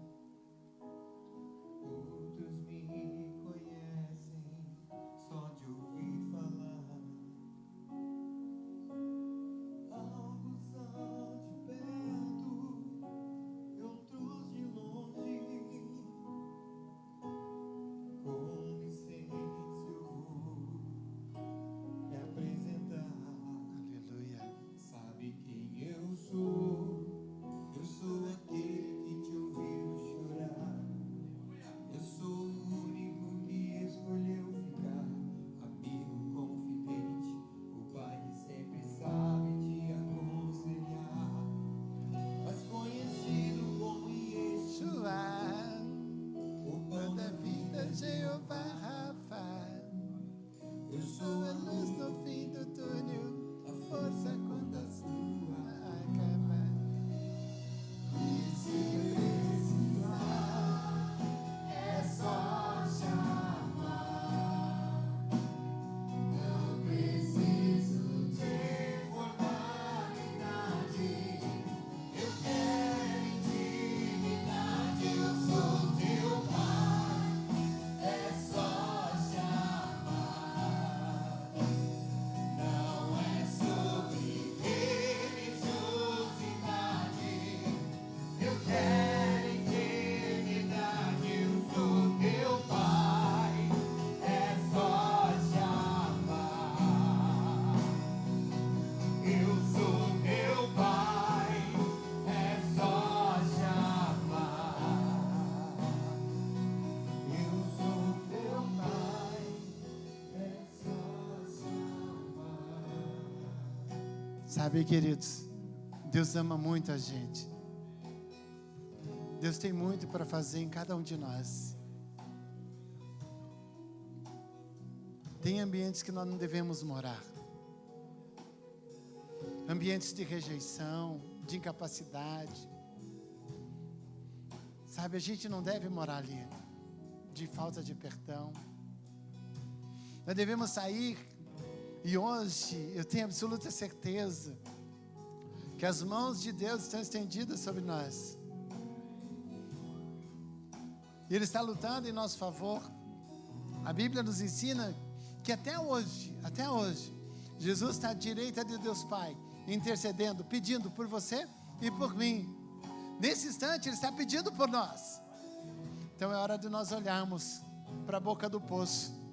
Sabe, queridos, Deus ama muito a gente. Deus tem muito para fazer em cada um de nós. Tem ambientes que nós não devemos morar. Ambientes de rejeição, de incapacidade. Sabe, a gente não deve morar ali, de falta de perdão. Nós devemos sair. E hoje eu tenho absoluta certeza que as mãos de Deus estão estendidas sobre nós. E Ele está lutando em nosso favor. A Bíblia nos ensina que até hoje, Jesus está à direita de Deus Pai, intercedendo, pedindo por você e por mim. Nesse instante Ele está pedindo por nós. Então é hora de nós olharmos para a boca do poço,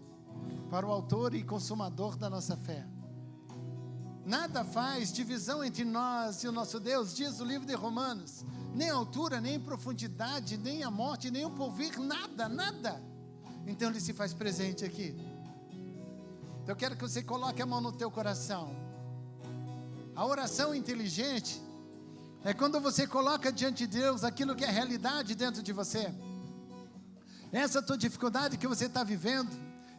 para o autor e consumador da nossa fé. Nada faz divisão entre nós e o nosso Deus, diz o livro de Romanos. Nem a altura, nem a profundidade, nem a morte, nem o porvir, nada. Então Ele se faz presente aqui. Então eu quero que você coloque a mão no teu coração. A oração inteligente é quando você coloca diante de Deus aquilo que é realidade dentro de você. Essa tua dificuldade que você está vivendo,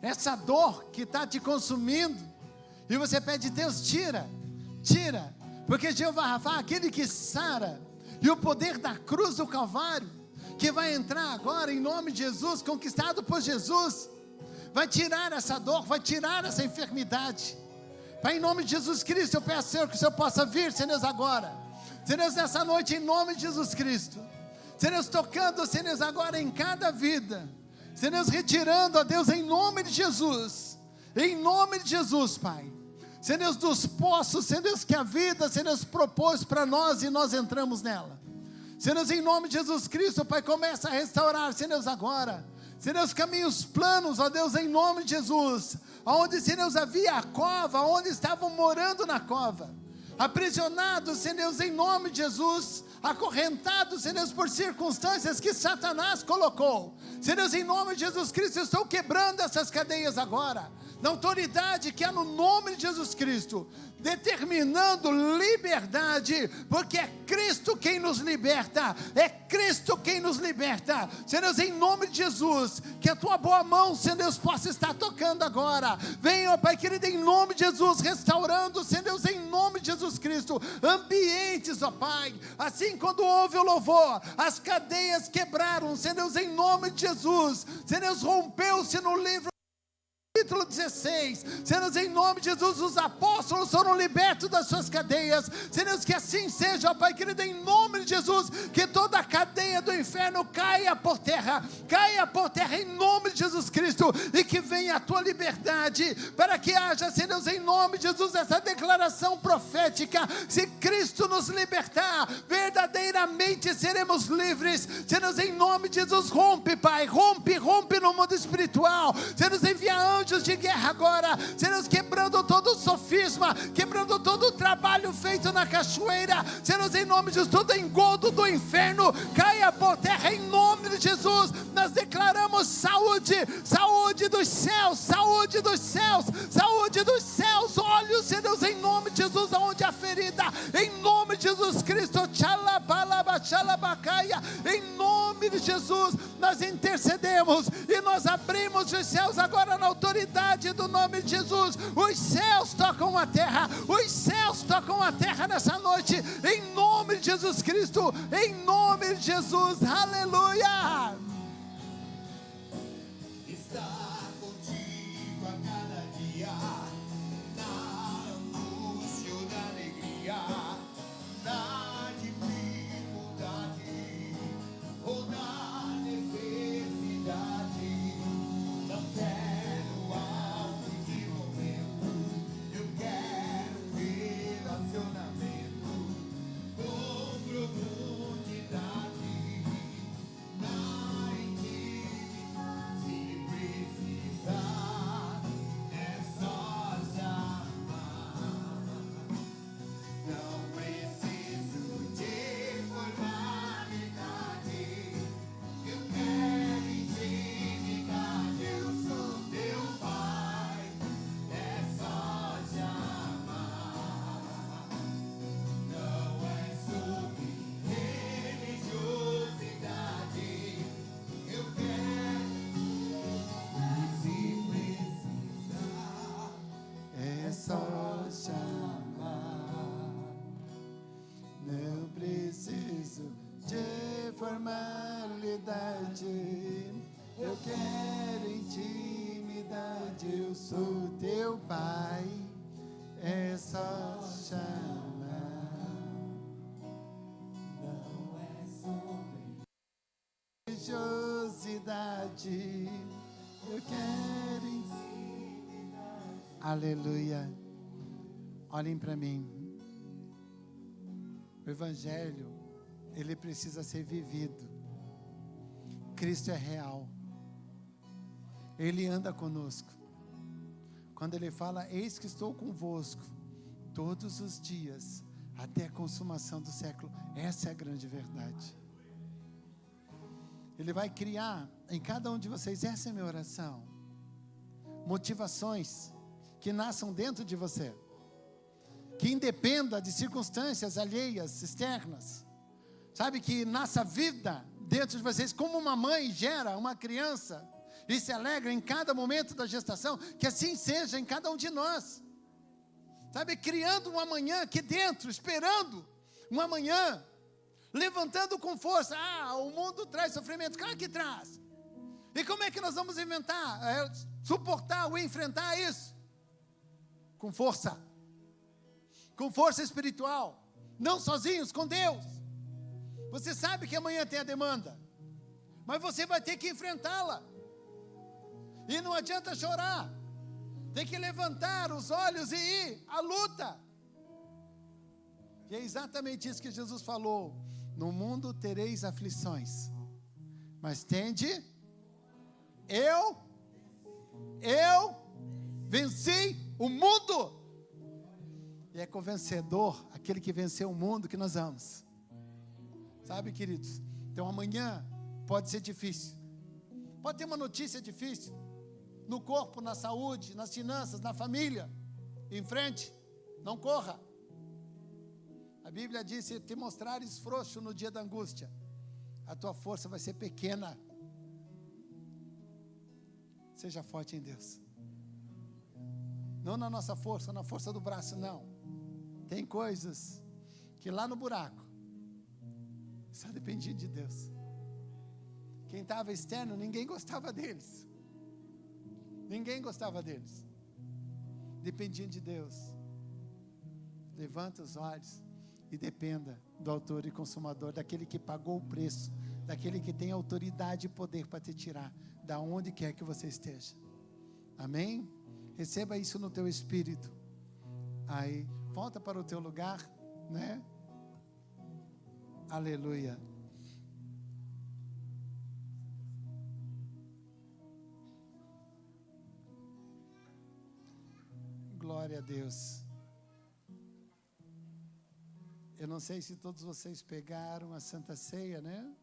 essa dor que está te consumindo, e você pede: Deus, tira, porque Jeová Rafa, aquele que sara, e o poder da cruz do Calvário, que vai entrar agora em nome de Jesus, conquistado por Jesus, vai tirar essa dor, vai tirar essa enfermidade. Pai, em nome de Jesus Cristo, eu peço, Senhor, que o Senhor possa vir, Senhor Deus, agora, Senhor Deus, nessa noite, em nome de Jesus Cristo, Senhor Deus, tocando, Senhor Deus, agora em cada vida, Senhor Deus, retirando, ó Deus, em nome de Jesus, Pai, Senhor Deus, dos poços, Senhor Deus, que a vida, Senhor Deus, propôs para nós e nós entramos nela. Senhor Deus, em nome de Jesus Cristo, Pai, começa a restaurar, Senhor Deus, agora, Senhor Deus, caminhos planos, ó Deus, em nome de Jesus, onde, Senhor Deus, havia a cova, onde estavam morando na cova, aprisionados, Senhor Deus, em nome de Jesus, acorrentados, Senhor Deus, por circunstâncias que Satanás colocou. Senhor Deus, em nome de Jesus Cristo, eu estou quebrando essas cadeias agora, na autoridade que há no nome de Jesus Cristo, determinando liberdade, porque é Cristo quem nos liberta, Senhor Deus, em nome de Jesus, que a tua boa mão, Senhor Deus, possa estar tocando agora, venha, ó Pai querido, em nome de Jesus, restaurando, Senhor Deus, em nome de Jesus Cristo, ambientes, ó Pai, assim quando houve o louvor, as cadeias quebraram, Senhor Deus, em nome de Jesus, Senhor Deus, rompeu-se no livro, capítulo 16, Senhor Deus, em nome de Jesus, os apóstolos foram libertos das suas cadeias. Senhor Deus, que assim seja, ó Pai querido, em nome de Jesus, que toda a cadeia do inferno caia por terra em nome de Jesus Cristo, e que venha a tua liberdade, para que haja, Senhor Deus, em nome de Jesus, essa declaração profética: se Cristo nos libertar, verdadeiramente seremos livres. Senhor Deus, em nome de Jesus, rompe, Pai, rompe no mundo espiritual. Senhor Deus, envia anjos de guerra agora, Senhor Deus, quebrando todo o sofisma, quebrando todo o trabalho feito na cachoeira, Senhor Deus, em nome de Jesus, todo engodo do inferno caia por terra em nome de Jesus. Nós declaramos saúde dos céus, olhos, Senhor Deus, em nome de Jesus, aonde a ferida, em nome de Jesus Cristo, em nome de Jesus, nós intercedemos e nós abrimos os céus agora na autoridade do nome de Jesus. Os céus tocam a terra nessa noite, em nome de Jesus Cristo, em nome de Jesus, aleluia. Está contigo a cada dia, na angústia ou na alegria, na dificuldade ou na necessidade. Não quero algo de momento, eu quero relacionamento com profundidade, na intimidade. Se precisar, é só chamar. Não preciso de formalidade, eu quero intimidade, eu sou teu pai, é só chamar. Não é sobre religiosidade, eu quero, se precisar, É só chamar, não preciso de formalidade, eu quero intimidade, eu sou teu pai, é só chamar, não é sobre religiosidade, eu quero intimidade. Aleluia. Olhem para mim. O Evangelho, ele precisa ser vivido. Cristo é real. Ele anda conosco. Quando ele fala: eis que estou convosco todos os dias, até a consumação do século. Essa é a grande verdade. Ele vai criar em cada um de vocês, essa é a minha oração, motivações que nasçam dentro de você, que independa de circunstâncias alheias, externas, sabe, que nasça vida dentro de vocês, como uma mãe gera uma criança, e se alegra em cada momento da gestação, que assim seja em cada um de nós. Sabe, criando um amanhã aqui dentro, esperando um amanhã, levantando com força. O mundo traz sofrimento, claro que traz. E como é que nós vamos suportar ou enfrentar isso? Com força espiritual, não sozinhos, com Deus. Você sabe que amanhã tem a demanda, mas você vai ter que enfrentá-la, e não adianta chorar, tem que levantar os olhos e ir à luta. E é exatamente isso que Jesus falou: no mundo tereis aflições, mas tende, eu venci o mundo. E é com o vencedor, aquele que venceu o mundo, que nós vamos. Sabe, queridos? Então amanhã pode ser difícil, pode ter uma notícia difícil, no corpo, na saúde, nas finanças, na família. Em frente, não corra. A Bíblia diz: se te mostrares frouxo no dia da angústia, a tua força vai ser pequena. Seja forte em Deus. Não na nossa força, na força do braço, não. Tem coisas que lá no buraco só dependia de Deus. Quem estava externo, ninguém gostava deles. Ninguém gostava deles. Dependiam de Deus. Levanta os olhos e dependa do autor e consumador, daquele que pagou o preço, daquele que tem autoridade e poder para te tirar da onde quer que você esteja. Amém? Receba isso no teu espírito. Aí, volta para o teu lugar, né? Aleluia. Glória a Deus. Eu não sei se todos vocês pegaram a Santa Ceia, né?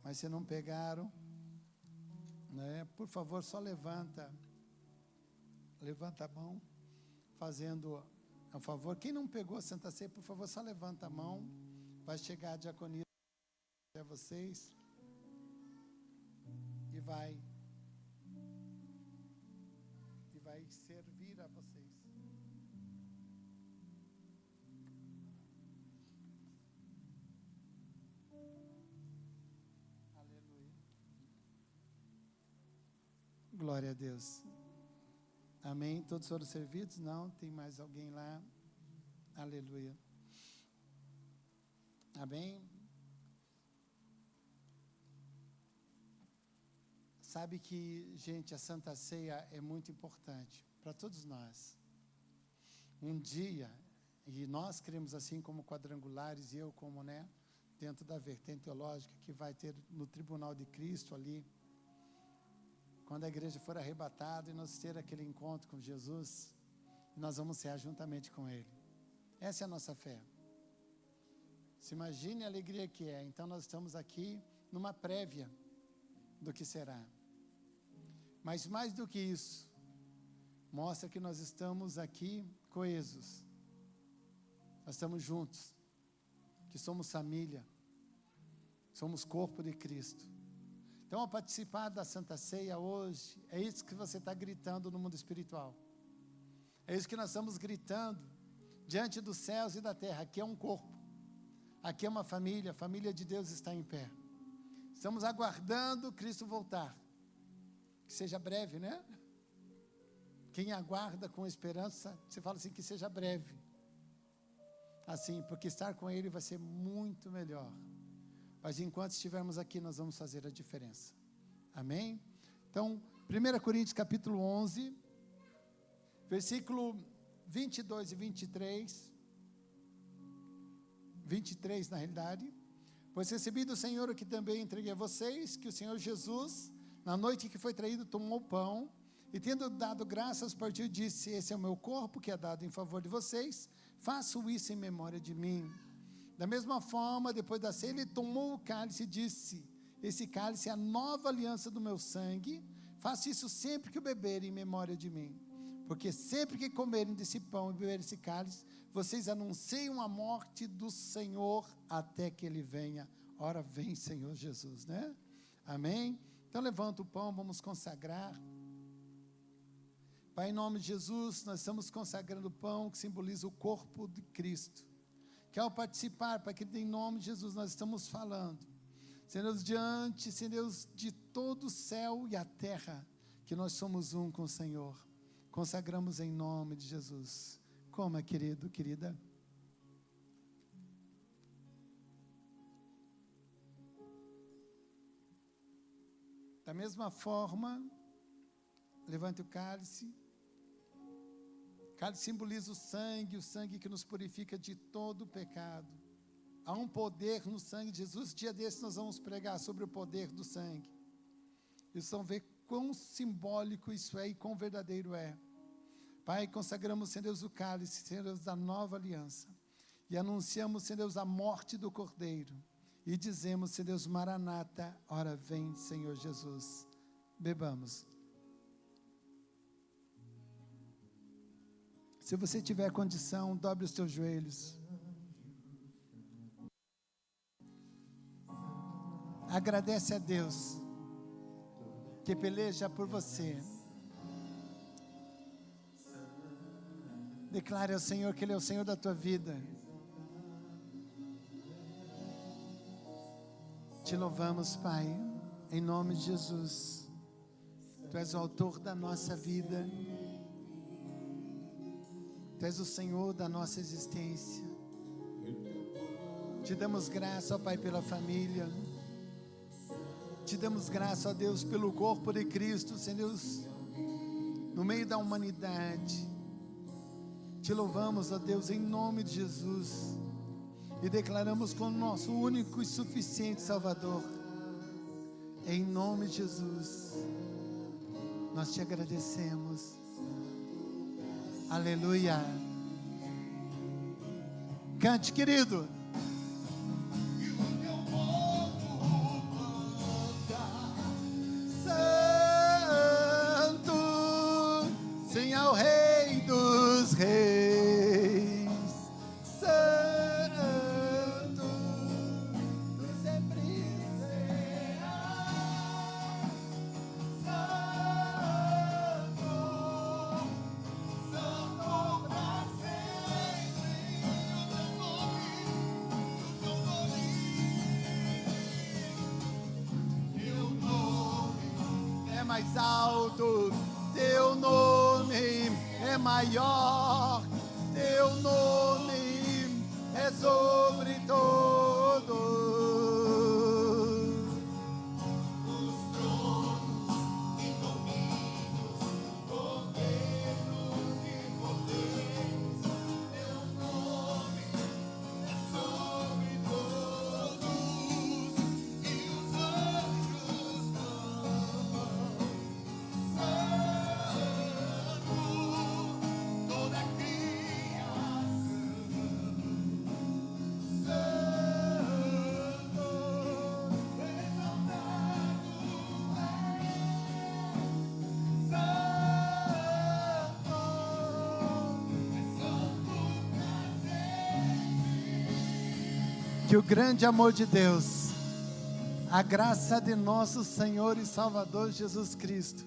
Mas se não pegaram, né? Por favor, só levanta a mão, fazendo a favor. Quem não pegou a Santa Ceia, por favor, só levanta a mão. Vai chegar a diaconia até vocês e vai servir a vocês. Aleluia. Glória a Deus. Amém. Todos foram servidos? Não? Tem mais alguém lá? Aleluia. Amém. Sabe que, gente, a Santa Ceia é muito importante para todos nós. Um dia, e nós cremos assim como quadrangulares, e eu como, né, dentro da vertente teológica que vai ter no tribunal de Cristo ali, quando a igreja for arrebatada e nós ter aquele encontro com Jesus, nós vamos cear juntamente com Ele. Essa é a nossa fé. Se imagine a alegria que é. Então nós estamos aqui numa prévia do que será. Mas mais do que isso, mostra que nós estamos aqui coesos. Nós estamos juntos, que somos família, somos corpo de Cristo. Então, ao participar da Santa Ceia hoje, é isso que você está gritando no mundo espiritual. É isso que nós estamos gritando diante dos céus e da terra. Aqui é um corpo, aqui é uma família, a família de Deus está em pé. Estamos aguardando Cristo voltar. Que seja breve, né? Quem aguarda com esperança, você fala assim, que seja breve. Assim, porque estar com Ele vai ser muito melhor. Mas enquanto estivermos aqui, nós vamos fazer a diferença. Amém? Então, 1 Coríntios capítulo 11, versículo 22 e 23. 23 na realidade. Pois recebi do Senhor o que também entreguei a vocês, que o Senhor Jesus, na noite que foi traído, tomou o pão, e tendo dado graças, partiu e disse: esse é o meu corpo, que é dado em favor de vocês, façam isso em memória de mim. Da mesma forma, depois da ceia, ele tomou o cálice e disse: esse cálice é a nova aliança do meu sangue, faça isso sempre que o beberem em memória de mim. Porque sempre que comerem desse pão e beberem esse cálice, vocês anunciam a morte do Senhor até que Ele venha. Ora, vem, Senhor Jesus, né? Amém? Então, Então levanta o pão, vamos consagrar. Pai, em nome de Jesus, nós estamos consagrando o pão que simboliza o corpo de Cristo. Que ao participar, Pai, que em nome de Jesus nós estamos falando, Senhor Deus, diante, Senhor Deus, de todo o céu e a terra, que nós somos um com o Senhor. Consagramos em nome de Jesus. Coma, querido, querida. Da mesma forma, levante o cálice. O cálice simboliza o sangue que nos purifica de todo o pecado. Há um poder no sangue de Jesus. Dia desse nós vamos pregar sobre o poder do sangue. E vocês vão ver quão simbólico isso é e quão verdadeiro é. Pai, consagramos, Senhor Deus, o cálice, Senhor Deus, da nova aliança. E anunciamos, Senhor Deus, a morte do Cordeiro. E dizemos, Senhor Deus, Maranata, ora vem, Senhor Jesus. Bebamos. Se você tiver condição, dobre os teus joelhos. Agradece a Deus que peleja por você. Declare ao Senhor que Ele é o Senhor da tua vida. Te louvamos, Pai, em nome de Jesus. Tu és o autor da nossa vida. Tu és o Senhor da nossa existência. Te damos graça, ó Pai, pela família. Te damos graça, ó Deus, pelo corpo de Cristo, Senhor Deus, no meio da humanidade. Te louvamos, ó Deus, em nome de Jesus. E declaramos como nosso único e suficiente Salvador. Em nome de Jesus. Nós te agradecemos. Aleluia. Cante, querido. Santo, sim ao Rei dos Reis. Santo, tu sempre serás. Santo pra sempre, teu nome é mais alto, teu nome é maior, teu nome é sobre todos. Os tronos e domínios, governos e poderes, teu nome é sobre todos, e os anjos clamam, Santo, toda a criação, Santo, exaltado que o grande amor de Deus, a graça de nosso Senhor e Salvador Jesus Cristo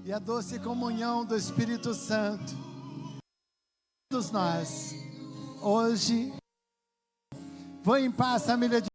e a doce comunhão do Espírito Santo, todos nós, hoje, vou em paz, família de